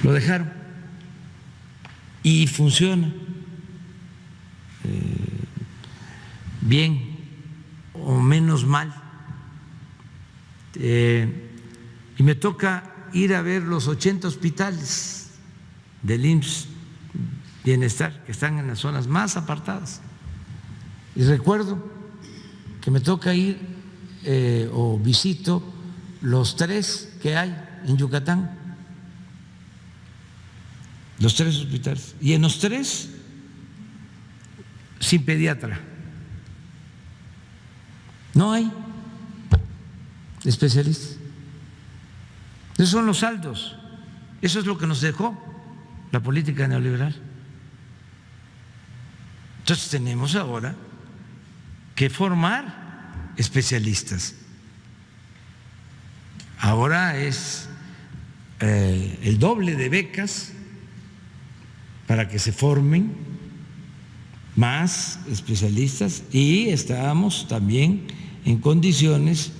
Lo dejaron y funciona bien o menos mal. Y me toca ir a ver los 80 hospitales del IMSS Bienestar que están en las zonas más apartadas. Y recuerdo que me toca ir o visito los 3 que hay en Yucatán, los 3 hospitales, y en los 3 sin pediatra. No hay especialistas. Esos son los saldos. Eso es lo que nos dejó la política neoliberal. Entonces tenemos ahora que formar especialistas. Ahora es el doble de becas para que se formen más especialistas, y estamos también en condiciones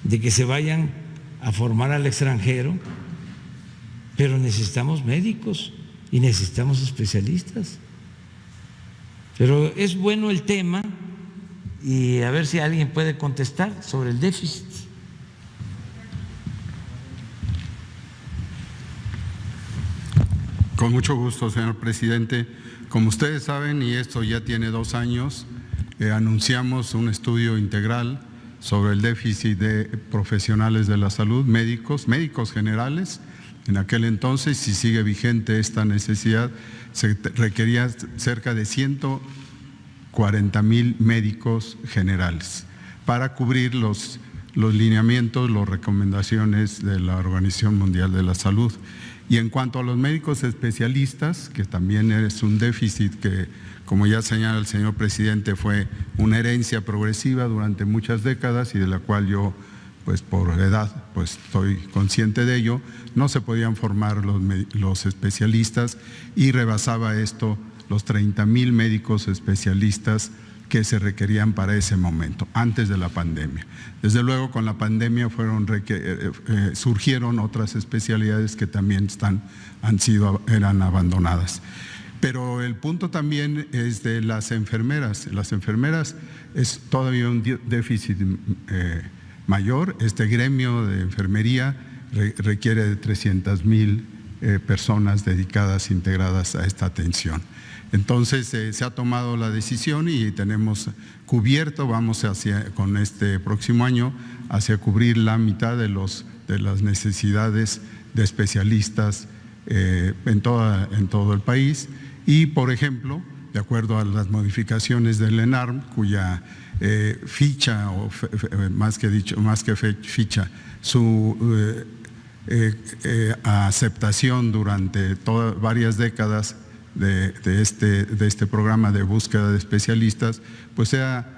de que se vayan a formar al extranjero, pero necesitamos médicos y necesitamos especialistas. Pero es bueno el tema, y a ver si alguien puede contestar sobre el déficit. Con mucho gusto, señor presidente. Como ustedes saben, y esto ya tiene 2 años, anunciamos un estudio integral sobre el déficit de profesionales de la salud, médicos generales. En aquel entonces, si sigue vigente esta necesidad, se requería cerca de 140,000 médicos generales para cubrir los lineamientos, las recomendaciones de la Organización Mundial de la Salud. Y en cuanto a los médicos especialistas, que también es un déficit que, como ya señala el señor presidente, fue una herencia progresiva durante muchas décadas y de la cual yo, pues por edad, pues estoy consciente de ello, no se podían formar los especialistas, y rebasaba esto los 30,000 médicos especialistas que se requerían para ese momento, antes de la pandemia. Desde luego, con la pandemia surgieron otras especialidades que también eran abandonadas. Pero el punto también es de las enfermeras. Las enfermeras es todavía un déficit mayor. Este gremio de enfermería requiere de 300,000 personas dedicadas, integradas a esta atención. Entonces se ha tomado la decisión y tenemos cubierto, vamos con este próximo año hacia cubrir la mitad de las necesidades de especialistas en todo el país. Y, por ejemplo, de acuerdo a las modificaciones del ENARM, cuya ficha, o más que ficha, su aceptación durante varias décadas de este programa de búsqueda de especialistas, pues sea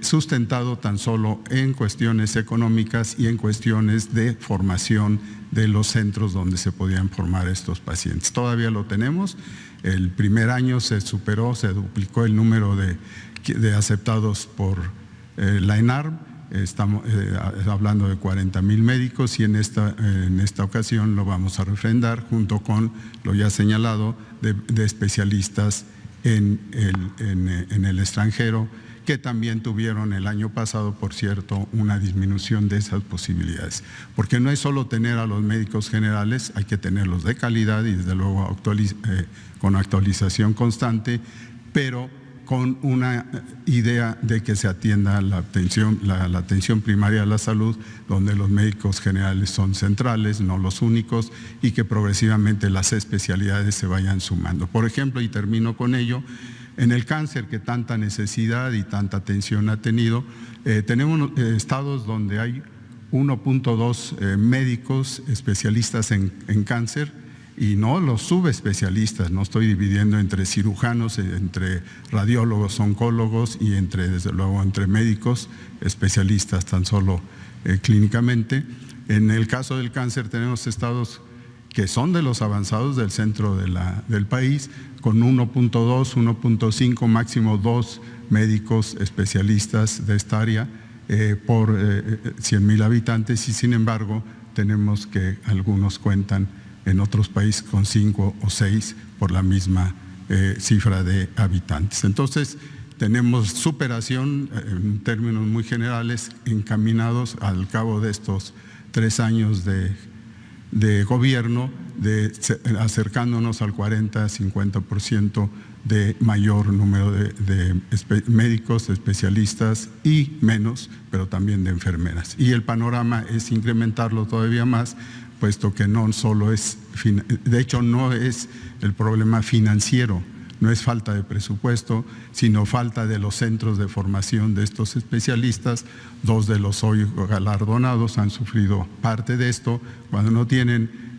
sustentado tan solo en cuestiones económicas y en cuestiones de formación de los centros donde se podían formar estos pacientes. Todavía lo tenemos. El primer año se duplicó el número de aceptados por la ENARM. Estamos hablando de 40,000 médicos, y en esta ocasión lo vamos a refrendar junto con lo ya señalado de especialistas en el extranjero, que también tuvieron el año pasado, por cierto, una disminución de esas posibilidades. Porque no es solo tener a los médicos generales, hay que tenerlos de calidad y desde luego con actualización constante, pero con una idea de que se atienda la atención primaria de la salud, donde los médicos generales son centrales, no los únicos, y que progresivamente las especialidades se vayan sumando. Por ejemplo, y termino con ello, en el cáncer, que tanta necesidad y tanta atención ha tenido, tenemos estados donde hay 1.2 médicos especialistas en cáncer, y no los subespecialistas. No estoy dividiendo entre cirujanos, entre radiólogos, oncólogos y desde luego entre médicos especialistas tan solo clínicamente. En el caso del cáncer tenemos estados que son de los avanzados del centro del país, con 1.2, 1.5, máximo 2 médicos especialistas de esta área por 100,000 habitantes, y sin embargo tenemos que algunos cuentan en otros países con 5 o 6 por la misma cifra de habitantes. Entonces, tenemos superación en términos muy generales encaminados al cabo de estos 3 años de gobierno, acercándonos al 40-50% de mayor número de médicos, especialistas y menos, pero también de enfermeras. Y el panorama es incrementarlo todavía más, puesto que no solo es, de hecho no es el problema financiero, no es falta de presupuesto, sino falta de los centros de formación de estos especialistas. 2 de los hoy galardonados han sufrido parte de esto, cuando no tienen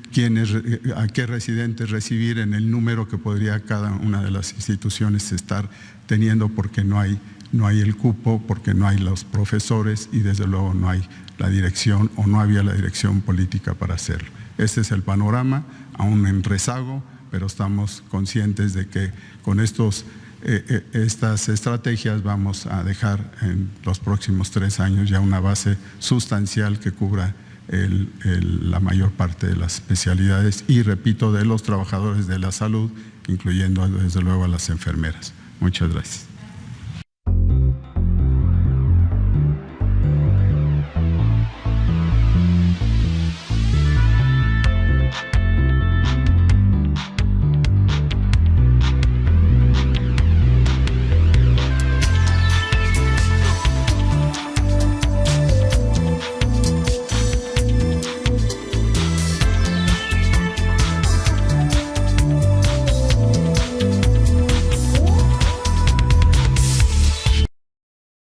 a qué residentes recibir en el número que podría cada una de las instituciones estar teniendo, porque no hay el cupo, porque no hay los profesores y desde luego no hay la dirección o no había la dirección política para hacerlo. Este es el panorama, aún en rezago, pero estamos conscientes de que con estas estrategias vamos a dejar en los próximos 3 años ya una base sustancial que cubra la mayor parte de las especialidades y, repito, de los trabajadores de la salud, incluyendo desde luego a las enfermeras. Muchas gracias.